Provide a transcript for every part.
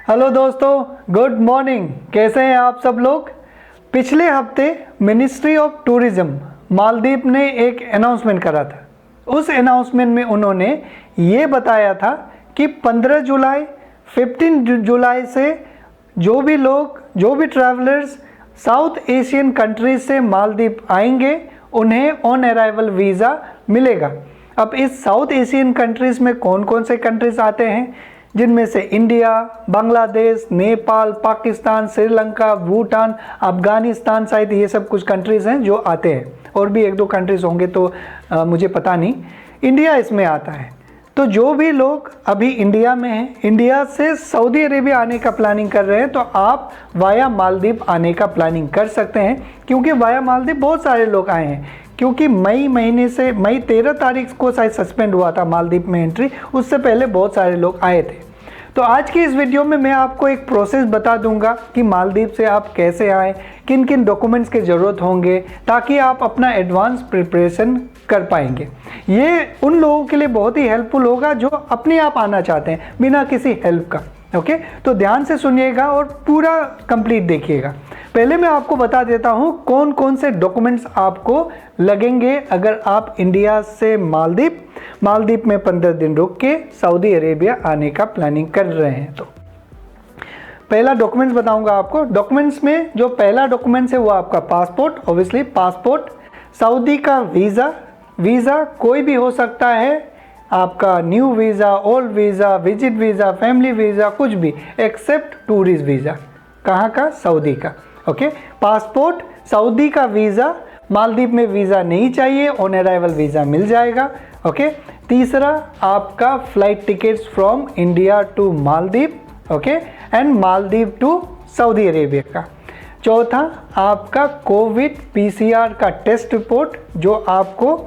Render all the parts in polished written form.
Hello दोस्तों, good morning. कैसे हैं आप सब लोग। पिछले हफ्ते मिनिस्ट्री ऑफ टूरिज्म मालदीव ने एक अनाउंसमेंट करा था। उस अनाउंसमेंट में उन्होंने ये बताया था कि 15 जुलाई 15 जुलाई से जो भी ट्रैवलर्स साउथ एशियन कंट्रीज से मालदीव आएंगे उन्हें ऑन अराइवल वीज़ा मिलेगा। अब इस साउथ एशियन कंट्रीज़ में कौन कौन से कंट्रीज़ आते हैं, जिनमें से इंडिया, बांग्लादेश, नेपाल, पाकिस्तान, श्रीलंका, भूटान, अफगानिस्तान, शायद ये सब कुछ कंट्रीज़ हैं जो आते हैं। और भी एक दो कंट्रीज़ होंगे तो मुझे पता नहीं। इंडिया इसमें आता है। तो जो भी लोग अभी इंडिया में हैं, इंडिया से सऊदी अरेबिया आने का प्लानिंग कर रहे हैं, तो आप वाया मालदीव आने का प्लानिंग कर सकते हैं। क्योंकि वाया मालदीव बहुत सारे लोग आए हैं, क्योंकि मई 13 तारीख को शायद सस्पेंड हुआ था मालदीव में एंट्री। उससे पहले बहुत सारे लोग आए थे। तो आज की इस वीडियो में मैं आपको एक प्रोसेस बता दूंगा कि मालदीव से आप कैसे आएँ, किन किन डॉक्यूमेंट्स की ज़रूरत होंगे, ताकि आप अपना एडवांस प्रिपरेशन कर पाएंगे। ये उन लोगों के लिए बहुत ही हेल्पफुल होगा जो अपने आप आना चाहते हैं बिना किसी हेल्प का। ओके, तो ध्यान से सुनिएगा और पूरा कंप्लीट देखिएगा। पहले मैं आपको बता देता हूँ कौन कौन से डॉक्यूमेंट्स आपको लगेंगे अगर आप इंडिया से मालदीव में 15 दिन रुक के सऊदी अरेबिया आने का प्लानिंग कर रहे हैं। तो पहला डॉक्यूमेंट्स बताऊंगा आपको। डॉक्यूमेंट्स में जो पहला डॉक्यूमेंट्स है वो आपका पासपोर्ट, ऑब्वियसली पासपोर्ट, सऊदी का वीज़ा कोई भी हो सकता है, आपका new visa, old visa, visit visa, family visa, कुछ भी एक्सेप्ट टूरिस्ट वीज़ा। कहाँ का? सऊदी का। ओके, पासपोर्ट, सऊदी का वीज़ा, मालदीव में वीज़ा नहीं चाहिए, ऑन अराइवल वीज़ा मिल जाएगा। ओके, तीसरा आपका flight tickets from India to Maldives, okay, and Maldives to Saudi Arabia का। चौथा आपका कोविड PCR का टेस्ट रिपोर्ट जो आपको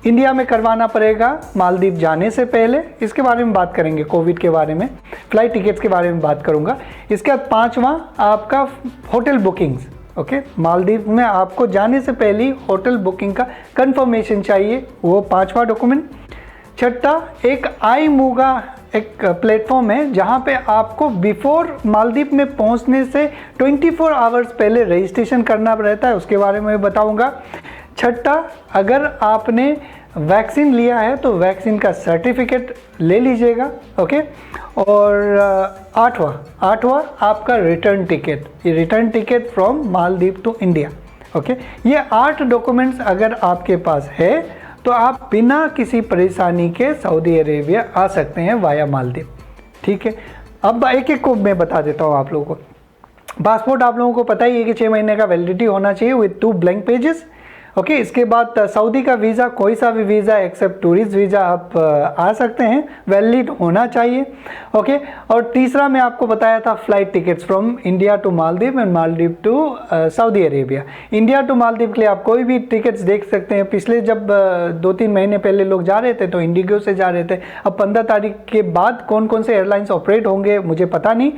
इंडिया में करवाना पड़ेगा मालदीव जाने से पहले। इसके बारे में बात करेंगे, कोविड के बारे में, फ्लाइट टिकट्स के बारे में बात करूंगा। इसके बाद पांचवा आपका होटल बुकिंग्स। ओके, मालदीव में आपको जाने से पहले होटल बुकिंग का कंफर्मेशन चाहिए, वो पांचवा डॉक्यूमेंट। छठा एक iMuga एक प्लेटफॉर्म है जहां पे आपको बिफोर मालदीव में पहुंचने से 24 आवर्स पहले रजिस्ट्रेशन करना रहता है, उसके बारे में बताऊंगा। छठा, अगर आपने वैक्सीन लिया है तो वैक्सीन का सर्टिफिकेट ले लीजिएगा। ओके, और आठवां आपका रिटर्न टिकट, ये return ticket from Maldives to India. Okay, ये 8 डॉक्यूमेंट्स अगर आपके पास है तो आप बिना किसी परेशानी के सऊदी अरेबिया आ सकते हैं वाया मालदीव। ठीक है, अब एक एक को मैं बता देता हूँ आप लोगों को। पासपोर्ट आप लोगों को पता ही है कि 6 महीने का वैलिडिटी होना चाहिए विद 2 ब्लैंक पेजेस। ओके, इसके बाद सऊदी का वीज़ा, कोई सा भी वीज़ा एक्सेप्ट टूरिस्ट वीज़ा आप आ सकते हैं, वैलिड होना चाहिए। ओके, और तीसरा मैं आपको बताया था flight tickets from India to Maldives and Maldives to Saudi Arabia. India to Maldives के लिए आप कोई भी टिकट्स देख सकते हैं। पिछले जब 2-3 महीने पहले लोग जा रहे थे तो इंडिगो से जा रहे थे। अब 15 तारीख के बाद कौन कौन से एयरलाइंस ऑपरेट होंगे मुझे पता नहीं।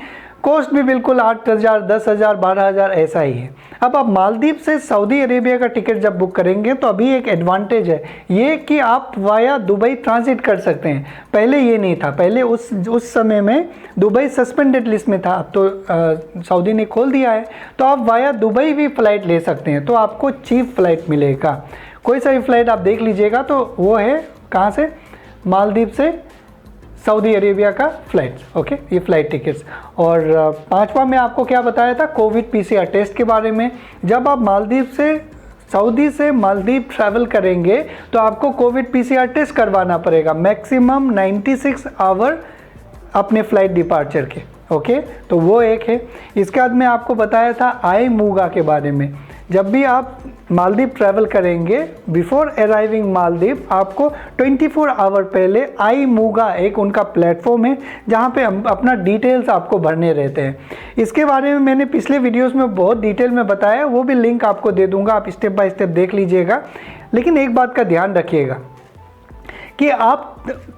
कॉस्ट भी बिल्कुल 8,000, 10,000, 12,000 ऐसा ही है। अब आप मालदीव से सऊदी अरेबिया का टिकट जब बुक करेंगे तो अभी एक एडवांटेज है ये कि आप वाया दुबई ट्रांजिट कर सकते हैं। पहले ये नहीं था, पहले उस समय में दुबई सस्पेंडेड लिस्ट में था। अब तो सऊदी ने खोल दिया है, तो आप वाया दुबई भी फ़्लाइट ले सकते हैं। तो आपको चीप फ्लाइट मिलेगा, कोई सा भी फ्लाइट आप देख लीजिएगा। तो वो है कहाँ से? मालदीव से सऊदी अरेबिया का फ्लाइट। ओके, ये फ्लाइट टिकट्स। और पांचवा में आपको क्या बताया था? कोविड PCR टेस्ट के बारे में। जब आप सऊदी से मालदीव ट्रैवल करेंगे तो आपको कोविड PCR टेस्ट करवाना पड़ेगा, मैक्सिमम 96 आवर अपने फ्लाइट डिपार्चर के। ओके, तो वो एक है। इसके बाद में आपको बताया था iMuga के बारे में। जब भी आप मालदीव ट्रैवल करेंगे, बिफोर अराइविंग मालदीव आपको 24 आवर पहले iMuga एक उनका प्लेटफॉर्म है जहां पे अपना डिटेल्स आपको भरने रहते हैं। इसके बारे में मैंने पिछले वीडियोस में बहुत डिटेल में बताया, वो भी लिंक आपको दे दूंगा, आप स्टेप बाय स्टेप देख लीजिएगा। लेकिन एक बात का ध्यान रखिएगा कि आप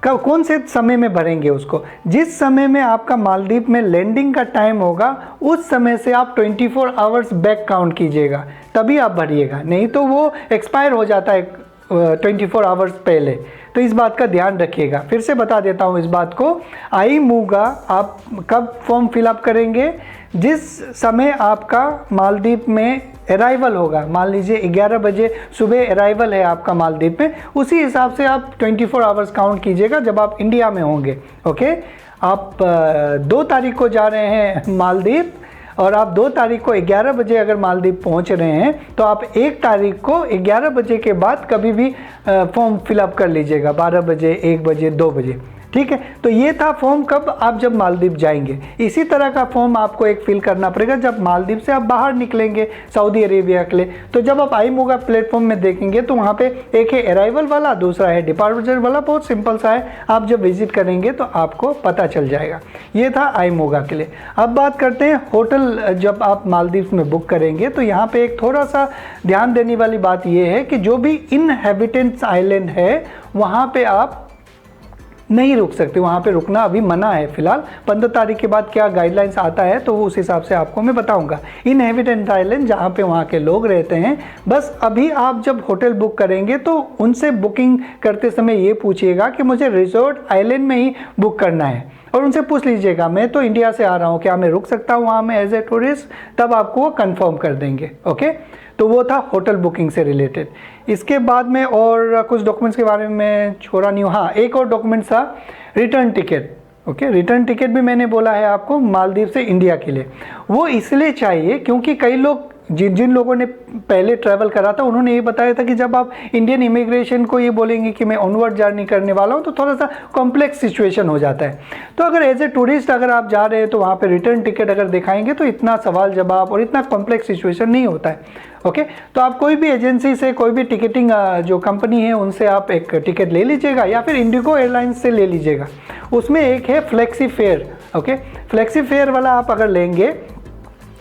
कौन से समय में भरेंगे उसको। जिस समय में आपका मालदीव में लैंडिंग का टाइम होगा उस समय से आप 24 आवर्स बैक काउंट कीजिएगा, तभी आप भरिएगा, नहीं तो वो एक्सपायर हो जाता है 24 आवर्स पहले। तो इस बात का ध्यान रखिएगा। फिर से बता देता हूँ इस बात को, आई मूगा आप कब फॉर्म फिलअप करेंगे, जिस समय आपका मालदीव में अराइवल होगा। मान लीजिए 11 बजे सुबह अराइवल है आपका मालदीव में, उसी हिसाब से आप 24 आवर्स काउंट कीजिएगा जब आप इंडिया में होंगे। ओके, आप 2 तारीख को जा रहे हैं मालदीव और आप 2 तारीख को 11 बजे अगर मालदीव पहुंच रहे हैं तो आप 1 तारीख को 11 बजे के बाद कभी भी फॉर्म फिलअप कर लीजिएगा, 12 बजे, 1 बजे, 2 बजे। ठीक है, तो ये था फॉर्म कब आप जब मालदीव जाएंगे। इसी तरह का फॉर्म आपको एक फिल करना पड़ेगा जब मालदीव से आप बाहर निकलेंगे सऊदी अरेबिया के लिए। तो जब आप आई मूगा प्लेटफॉर्म में देखेंगे तो वहाँ पे एक है अराइवल वाला, दूसरा है डिपार्चर वाला, बहुत सिंपल सा है। आप जब विजिट करेंगे तो आपको पता चल जाएगा। ये था आई मूगा के लिए। अब बात करते हैं होटल जब आप मालदीव में बुक करेंगे तो यहाँ पे एक थोड़ा सा ध्यान देने वाली बात यह है कि जो भी इनहैबिटेंट्स आइलैंड है वहाँ पे आप नहीं रुक सकते, वहाँ पे रुकना अभी मना है फिलहाल। 15 तारीख के बाद क्या गाइडलाइंस आता है तो उस हिसाब से आपको मैं बताऊंगा। इनहैबिटेंट आइलैंड जहाँ पे वहाँ के लोग रहते हैं, बस अभी आप जब होटल बुक करेंगे तो उनसे बुकिंग करते समय ये पूछिएगा कि मुझे रिजॉर्ट आइलैंड में ही बुक करना है, और उनसे पूछ लीजिएगा मैं तो इंडिया से आ रहा हूँ, क्या मैं रुक सकता हूँ वहाँ में एज ए टूरिस्ट, तब आपको वो कन्फर्म कर देंगे। ओके, तो वो था होटल बुकिंग से रिलेटेड। इसके बाद में और कुछ डॉक्यूमेंट्स के बारे में छोड़ा नहीं हूँ। हाँ, एक और डॉक्यूमेंट था return ticket. Okay, return ticket भी मैंने बोला है आपको मालदीव से इंडिया के लिए। वो इसलिए चाहिए क्योंकि कई लोग जिन लोगों ने पहले ट्रैवल करा था उन्होंने ये बताया था कि जब आप इंडियन इमिग्रेशन को ये बोलेंगे कि मैं ऑनवर्ड जर्नी करने वाला हूँ तो थोड़ा सा कॉम्प्लेक्स सिचुएशन हो जाता है। तो अगर एज ए टूरिस्ट अगर आप जा रहे हैं तो वहाँ पे रिटर्न टिकट अगर दिखाएंगे तो इतना सवाल जवाब और इतना कॉम्प्लेक्स सिचुएशन नहीं होता है। ओके, तो आप कोई भी एजेंसी से, कोई भी टिकटिंग जो कंपनी है उनसे आप एक टिकट ले लीजिएगा या फिर इंडिगो एयरलाइंस से ले लीजिएगा। उसमें एक है flexi fair. Okay, flexi fair वाला आप अगर लेंगे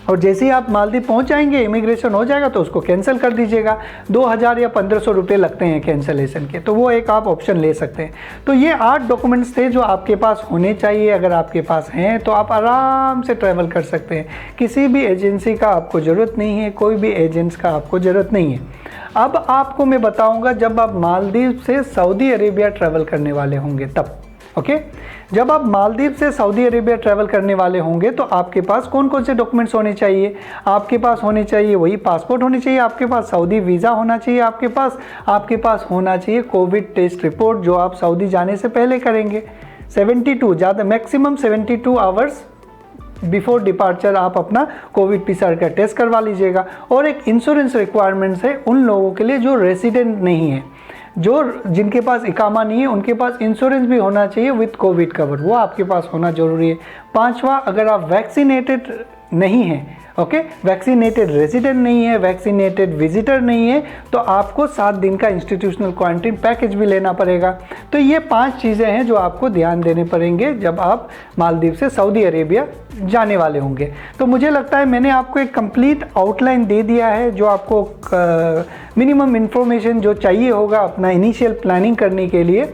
और जैसे ही आप मालदीव पहुंच जाएंगे, इमिग्रेशन हो जाएगा तो उसको कैंसिल कर दीजिएगा। 2000 या 1500 रुपये लगते हैं कैंसिलेशन के, तो वो एक आप ऑप्शन ले सकते हैं। तो ये 8 डॉक्यूमेंट्स थे जो आपके पास होने चाहिए। अगर आपके पास हैं तो आप आराम से ट्रैवल कर सकते हैं। किसी भी एजेंसी का आपको ज़रूरत नहीं है, कोई भी एजेंट्स का आपको ज़रूरत नहीं है। अब आपको मैं बताऊँगा जब आप मालदीव से सऊदी अरेबिया ट्रैवल करने वाले होंगे तब। ओके, जब आप मालदीव से सऊदी अरेबिया ट्रैवल करने वाले होंगे तो आपके पास कौन कौन से डॉक्यूमेंट्स होने चाहिए। आपके पास होने चाहिए वही पासपोर्ट होनी चाहिए, आपके पास सऊदी वीज़ा होना चाहिए, आपके पास होना चाहिए कोविड टेस्ट रिपोर्ट जो आप सऊदी जाने से पहले करेंगे। 72 ज़्यादा मैक्सिमम 72 आवर्स बिफोर डिपार्चर आप अपना कोविड PCR का टेस्ट करवा लीजिएगा। और एक इंश्योरेंस रिक्वायरमेंट्स है उन लोगों के लिए जो रेसिडेंट नहीं है, जिनके पास इकामा नहीं है, उनके पास इंश्योरेंस भी होना चाहिए विद कोविड कवर, वो आपके पास होना जरूरी है। 5वां, अगर आप वैक्सीनेटेड नहीं हैं, ओके, वैक्सीनेटेड रेजिडेंट नहीं है, वैक्सीनेटेड विजिटर नहीं है, तो आपको 7 दिन का इंस्टीट्यूशनल क्वारंटीन पैकेज भी लेना पड़ेगा। तो ये 5 चीज़ें हैं जो आपको ध्यान देने पड़ेंगे जब आप मालदीव से सऊदी अरेबिया जाने वाले होंगे। तो मुझे लगता है मैंने आपको एक कंप्लीट आउटलाइन दे दिया है जो आपको मिनिमम इन्फॉर्मेशन जो चाहिए होगा अपना इनिशियल प्लानिंग करने के लिए।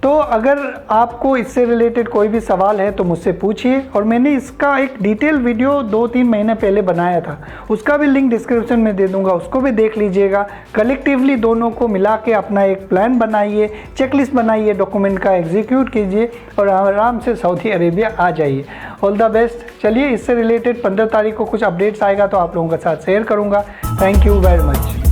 तो अगर आपको इससे रिलेटेड कोई भी सवाल है तो मुझसे पूछिए। और मैंने इसका एक डिटेल वीडियो 2-3 महीने पहले बनाया था, उसका भी लिंक डिस्क्रिप्शन में दे दूंगा, उसको भी देख लीजिएगा। कलेक्टिवली दोनों को मिला के अपना एक प्लान बनाइए, चेकलिस्ट बनाइए, डॉक्यूमेंट का एग्जीक्यूट कीजिए और आराम से सऊदी अरेबिया आ जाइए। All the best. चलिए, इससे रिलेटेड 15 तारीख को कुछ अपडेट्स आएगा तो आप लोगों के साथ शेयर करूँगा। Thank you very much.